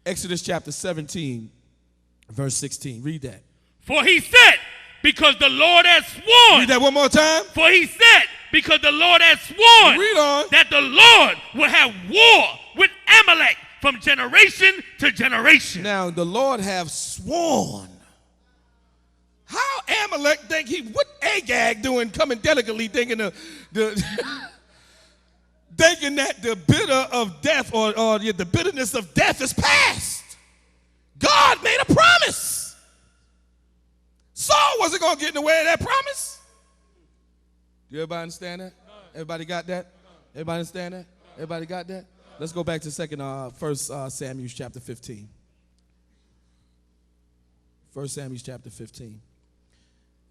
Exodus chapter 17, verse 16. Read that. For he said, because the Lord has sworn. Read that one more time. For he said, because the Lord has sworn. Read on. That the Lord will have war with Amalek from generation to generation. Now, the Lord have sworn. How Amalek think what Agag doing coming delicately thinking thinking that the bitter of death or the bitterness of death is past. God made a promise. Saul wasn't going to get in the way of that promise. Do everybody understand that? Everybody got that? Everybody understand that? Everybody got that? Let's go back to First Samuel chapter 15. 1 Samuel chapter 15.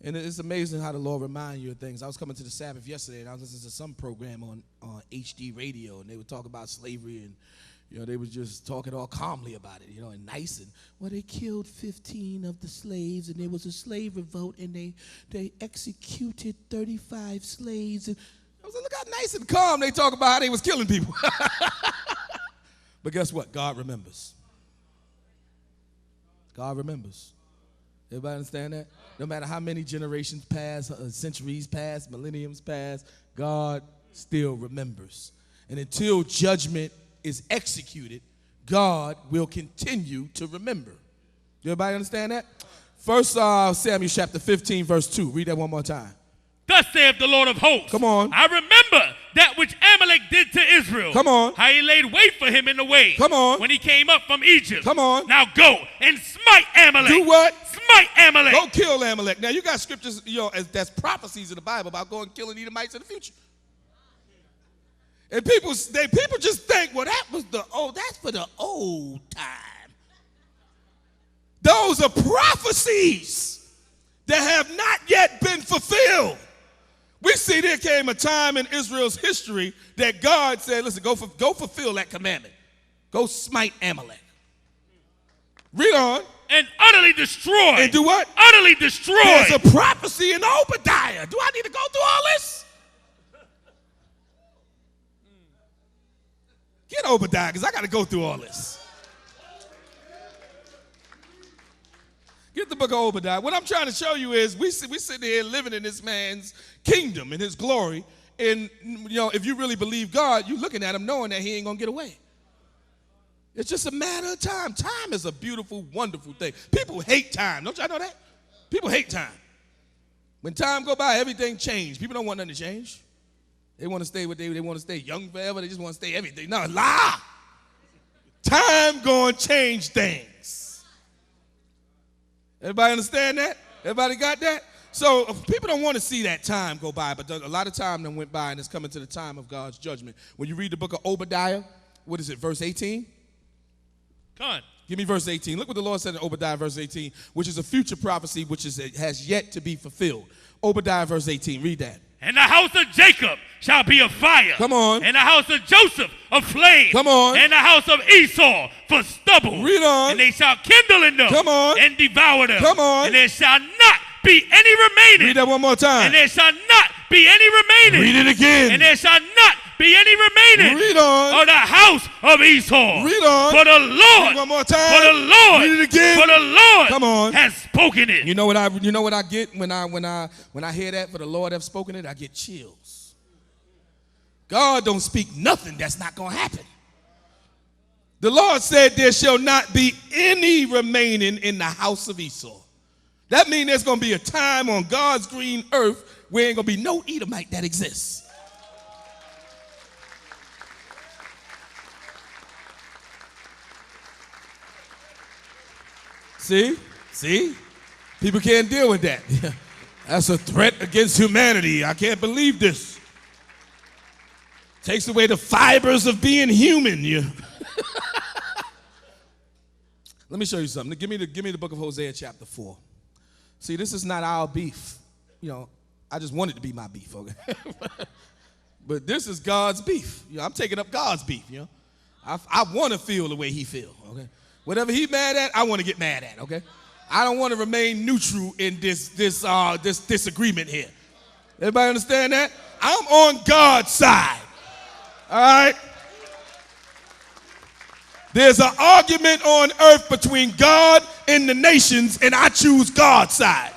And it's amazing how the Lord reminds you of things. I was coming to the Sabbath yesterday, and I was listening to some program on HD radio, and they would talk about slavery, and they were just talking all calmly about it, and nice. And well, they killed 15 of the slaves, and there was a slave revolt, and they executed 35 slaves. And I was like, look how nice and calm they talk about how they was killing people. But guess what? God remembers. God remembers. Everybody understand that? No matter how many generations pass, centuries pass, millenniums pass, God still remembers. And until judgment is executed, God will continue to remember. Everybody understand that? First Samuel chapter 15, verse 2. Read that one more time. Thus saith the Lord of hosts. Come on. I remember that which Amalek did to Israel. Come on. How he laid wait for him in the way. Come on. When he came up from Egypt. Come on. Now go and smite Amalek. Do what? Smite Amalek. Go kill Amalek. Now you got scriptures, that's prophecies in the Bible about going and killing Edomites in the future. And people just think, well, that's for the old time. Those are prophecies that have not yet been fulfilled. We see there came a time in Israel's history that God said, listen, go fulfill that commandment. Go smite Amalek. Read on. And utterly destroy. And do what? Utterly destroy. There's a prophecy in Obadiah. Do I need to go through all this? Get Obadiah, because I got to go through all this. Get the book of Obadiah. What I'm trying to show you is we sitting here living in this man's kingdom, in his glory. And, if you really believe God, you're looking at him knowing that he ain't going to get away. It's just a matter of time. Time is a beautiful, wonderful thing. People hate time. Don't y'all know that? People hate time. When time go by, everything changes. People don't want nothing to change. They want to stay they want to stay young forever. They just want to stay everything. No, lie. Time going to change things. Everybody understand that? Everybody got that? So people don't want to see that time go by, but a lot of time then went by, and it's coming to the time of God's judgment. When you read the book of Obadiah, what is it, verse 18? Come on. Give me verse 18. Look what the Lord said in Obadiah, verse 18, which is a future prophecy which has yet to be fulfilled. Obadiah, verse 18. Read that. And the house of Jacob shall be a fire. Come on. And the house of Joseph a flame. Come on. And the house of Esau for stubble. Read on. And they shall kindle in them. Come on. And devour them. Come on. And there shall not be any remaining. Read that one more time. And there shall not be any remaining. Read it again. And there shall not be any remaining. Read on. Of the house of Esau. Read on. For the Lord. Read one more time. For the Lord. Read it again. For the Lord. Come on. Has spoken it. You know what I get when I hear that? For the Lord have spoken it, I get chills. God don't speak nothing that's not going to happen. The Lord said there shall not be any remaining in the house of Esau. That means there's going to be a time on God's green earth where ain't going to be no Edomite that exists. See? People can't deal with that. That's a threat against humanity. I can't believe this. Takes away the fibers of being human. Let me show you something. Give me the book of Hosea chapter 4. See, this is not our beef. I just want it to be my beef, okay? But this is God's beef. I'm taking up God's beef, I want to feel the way he feels, okay? Whatever he mad at, I want to get mad at, okay? I don't want to remain neutral in this disagreement here. Everybody understand that? I'm on God's side. All right? There's an argument on earth between God and the nations, and I choose God's side.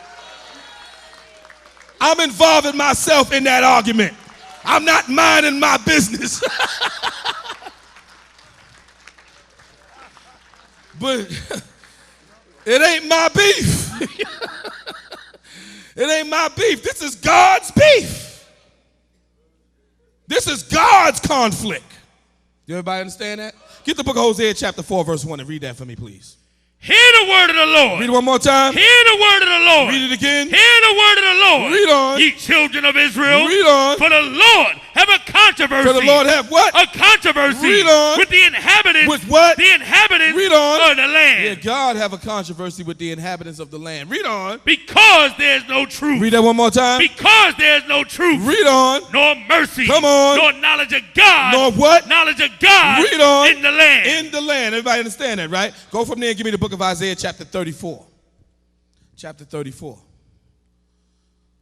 I'm involving myself in that argument. I'm not minding my business. But it ain't my beef. It ain't my beef. This is God's beef. This is God's conflict. Do everybody understand that? Get the book of Hosea chapter 4 verse 1 and read that for me, please. Hear the word of the Lord. Read it one more time. Hear the word of the Lord. Read it again. Hear the word of the Lord. Read on. Ye children of Israel. Read on. For the Lord have a controversy. For the Lord have what? A controversy. Read on. With the inhabitants. With what? The inhabitants Read on. of the land. Yeah, God have a controversy with the inhabitants of the land. Read on. Because there's no truth. Read that one more time. Because there's no truth. Read on. Nor mercy. Come on. Nor knowledge of God. Nor what? Knowledge of God. Read on. In the land. In the land. Everybody understand that, right? Go from there and give me the book of Isaiah chapter 34. Chapter 34.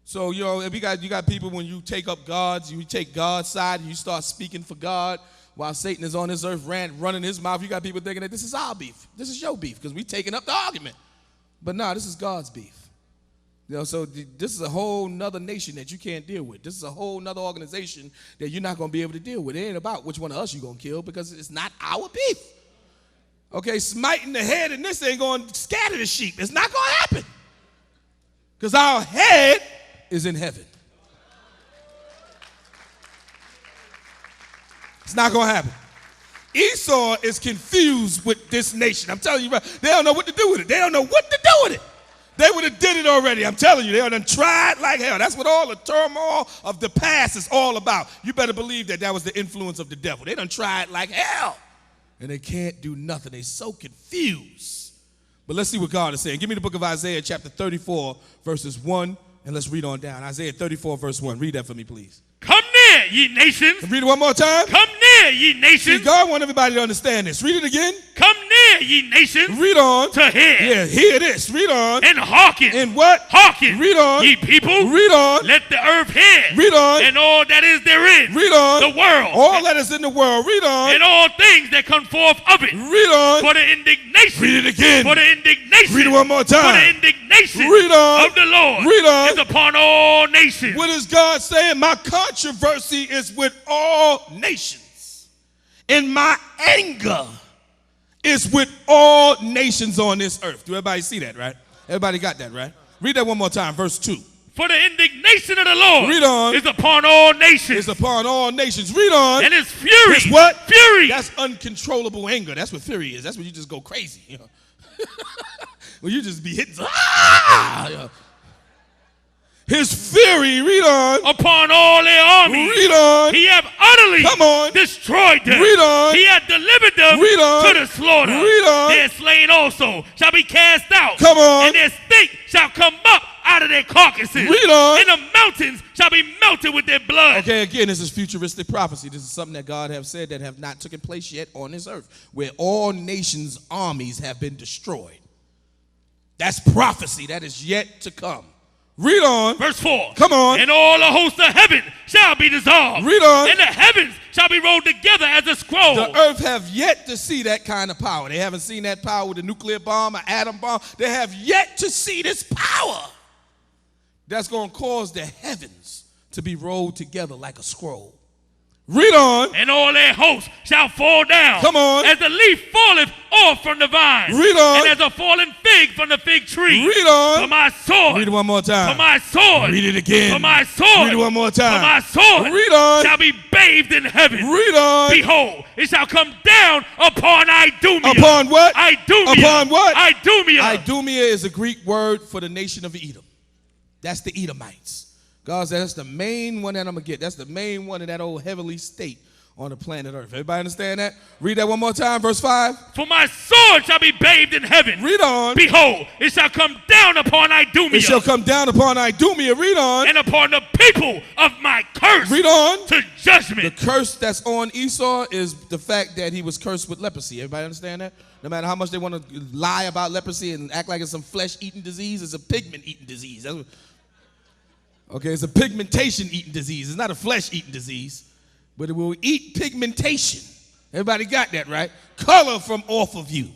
So, you know, if you got people, when you take up God's, you take God's side and you start speaking for God while Satan is on this earth running his mouth, you got people thinking that this is our beef. This is your beef because we taking up the argument. But no, this is God's beef. You know, so this is a whole nother nation that you can't deal with. This is a whole nother organization that you're not going to be able to deal with. It ain't about which one of us you're going to kill because it's not our beef. Okay, smiting the head and this ain't going to scatter the sheep. It's not going to happen. Because our head is in heaven. It's not going to happen. Esau is confused with this nation. I'm telling you, they don't know what to do with it. They don't know what to do with it. They would have did it already. I'm telling you, they would have tried like hell. That's what all the turmoil of the past is all about. You better believe that that was the influence of the devil. They done tried like hell. And they can't do nothing. They're so confused. But let's see what God is saying. Give me the book of Isaiah chapter 34, verses 1, and let's read on down. Isaiah 34, verse 1. Read that for me, please. Come near, ye nations. Read it one more time. Come near, ye nations. See, God wants everybody to understand this. Read it again. Come near, ye nations. Read on. To hear. Yeah, hear this. Read on. And hearken. And what? Hearken. Read on. Ye people. Read on. Let the earth hear. Read on. And all that is therein. Read on. The world. All that is in the world. Read on. And all things that come forth of it. Read on. For the indignation. Read it again. For the indignation. Read it one more time. For the indignation. Read on. Of the Lord. Read on. Is upon all nations. What is God saying? My controversy is with all nations. And my anger is with all nations on this earth. Do everybody see that, right? Everybody got that, right? Read that one more time, verse 2. For the indignation of the Lord. Read on. Is upon all nations. It's upon all nations. Read on. And his fury. It's what? Fury. That's uncontrollable anger. That's what fury is. That's when you just go crazy. You know? When you just be hitting. You know? His fury, read on. Upon all their armies. Read on. He hath utterly Come on. destroyed them. Read on. He hath delivered them Read on. to the slaughter. Read on. Their slain also shall be cast out. Come on. And their stink shall come up out of their carcasses. Read on. And the mountains shall be melted with their blood. Okay, again, this is futuristic prophecy. This is something that God have said that have not taken place yet on this earth, where all nations' armies have been destroyed. That's prophecy that is yet to come. Read on. Verse 4. Come on. And all the hosts of heaven shall be dissolved. Read on. And the heavens shall be rolled together as a scroll. The earth have yet to see that kind of power. They haven't seen that power with a nuclear bomb, an atom bomb. They have yet to see this power that's going to cause the heavens to be rolled together like a scroll. Read on. And all their hosts shall fall down. Come on. As the leaf falleth off from the vine. Read on. And as a fallen fig from the fig tree. Read on. For my sword. Read it one more time. For my sword. Read it again. For my sword. Read it one more time. For my sword. Read on. Shall be bathed in heaven. Read on. Behold, it shall come down upon Idumea. Upon what? Idumea. Upon what? Idumea. Idumea is a Greek word for the nation of Edom. That's the Edomites. God said that's the main one that I'm going to get. That's the main one in that old heavenly state on the planet Earth. Everybody understand that? Read that one more time, verse 5. For my sword shall be bathed in heaven. Read on. Behold, it shall come down upon Idumea. It shall come down upon Idumea. Read on. And upon the people of my curse. Read on. To judgment. The curse that's on Esau is the fact that he was cursed with leprosy. Everybody understand that? No matter how much they want to lie about leprosy and act like it's some flesh-eating disease, it's a pigment-eating disease. Okay, it's a pigmentation-eating disease. It's not a flesh-eating disease. But it will eat pigmentation. Everybody got that, right? Color from off of you.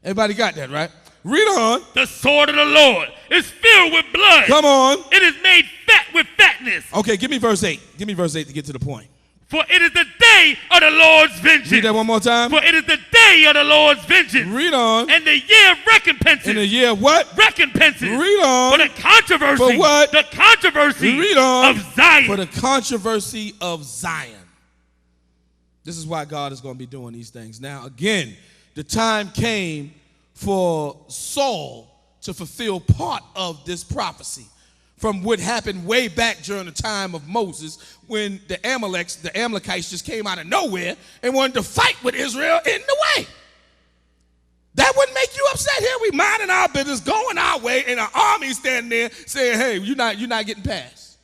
Everybody got that, right? Read on. The sword of the Lord is filled with blood. Come on. It is made fat with fatness. Okay, give me verse 8. Give me verse 8 to get to the point. For it is the day of the Lord's vengeance. Read that one more time. For it is the day of the Lord's vengeance. Read on. And the year of recompenses. In the year of what? Recompenses. Read on. For the controversy. For what? The controversy Read on. of Zion. For the controversy of Zion. This is why God is going to be doing these things. Now, again, the time came for Saul to fulfill part of this prophecy from what happened way back during the time of Moses, when the Amalekites just came out of nowhere and wanted to fight with Israel in the way. That wouldn't make you upset. Here we minding our business, going our way, and an army standing there saying, hey, you're not getting past.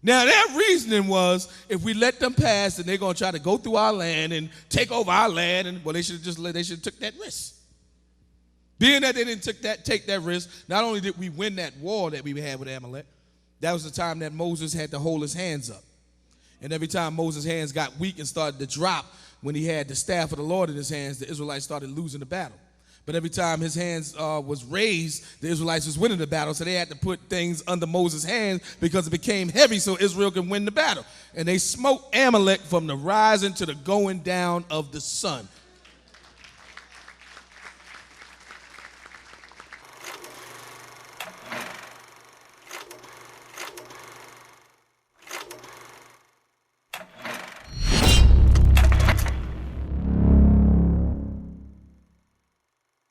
Now, their reasoning was, if we let them pass, then they're going to try to go through our land and take over our land, and well, they should have took that risk. Being that they didn't take that risk, not only did we win that war that we had with Amalek, that was the time that Moses had to hold his hands up. And every time Moses' hands got weak and started to drop, when he had the staff of the Lord in his hands, the Israelites started losing the battle. But every time his hands was raised, the Israelites was winning the battle, so they had to put things under Moses' hands because it became heavy so Israel could win the battle. And they smote Amalek from the rising to the going down of the sun.